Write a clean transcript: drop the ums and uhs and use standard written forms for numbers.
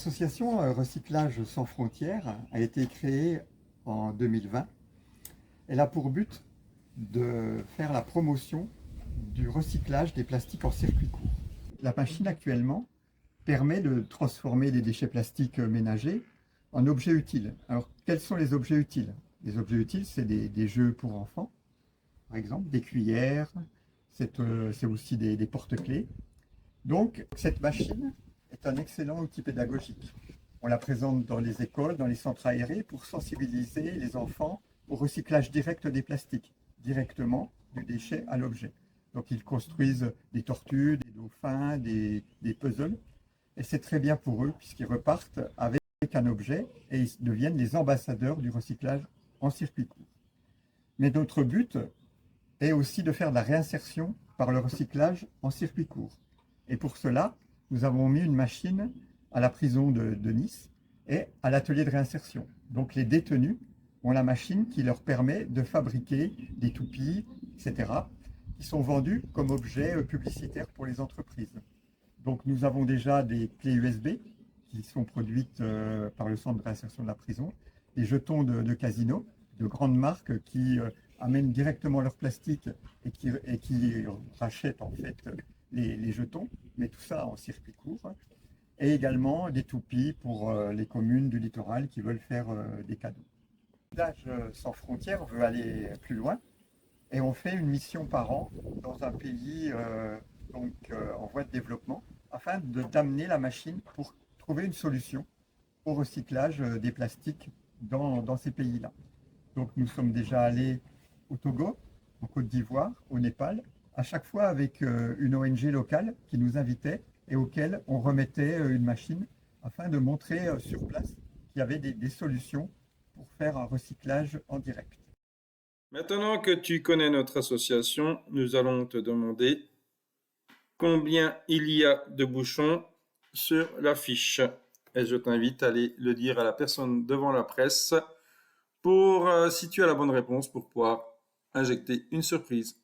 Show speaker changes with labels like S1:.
S1: L'association Recyclage sans frontières a été créée en 2020. Elle a pour but de faire la promotion du recyclage des plastiques en circuit court. La machine actuellement permet de transformer des déchets plastiques ménagers en objets utiles. Alors, quels sont les objets utiles? Les objets utiles, c'est des jeux pour enfants, par exemple, des cuillères, c'est aussi des porte-clés. Donc, cette machine est un excellent outil pédagogique. On la présente dans les écoles, dans les centres aérés, pour sensibiliser les enfants au recyclage direct des plastiques, directement du déchet à l'objet. Donc, ils construisent des tortues, des dauphins, des puzzles, et c'est très bien pour eux, puisqu'ils repartent avec un objet et ils deviennent les ambassadeurs du recyclage en circuit court. Mais notre but est aussi de faire de la réinsertion par le recyclage en circuit court. Et pour cela, nous avons mis une machine à la prison de Nice et à l'atelier de réinsertion. Donc les détenus ont la machine qui leur permet de fabriquer des toupies, etc., qui sont vendus comme objets publicitaires pour les entreprises. Donc nous avons déjà des clés USB qui sont produites par le centre de réinsertion de la prison, des jetons de casino, de grandes marques qui amènent directement leur plastique et qui rachètent en fait les jetons, mais tout ça en circuit court, et également des toupies pour les communes du littoral qui veulent faire des cadeaux. Recyclage sans frontières veut aller plus loin et on fait une mission par an dans un pays en voie de développement afin d'amener la machine pour trouver une solution au recyclage des plastiques dans ces pays-là. Donc nous sommes déjà allés au Togo, en Côte d'Ivoire, au Népal, à chaque fois avec une ONG locale qui nous invitait et auquel on remettait une machine afin de montrer sur place qu'il y avait des solutions pour faire un recyclage en direct.
S2: Maintenant que tu connais notre association, nous allons te demander combien il y a de bouchons sur la fiche. Et je t'invite à aller le dire à la personne devant la presse pour, si tu as la bonne réponse, pour pouvoir injecter une surprise.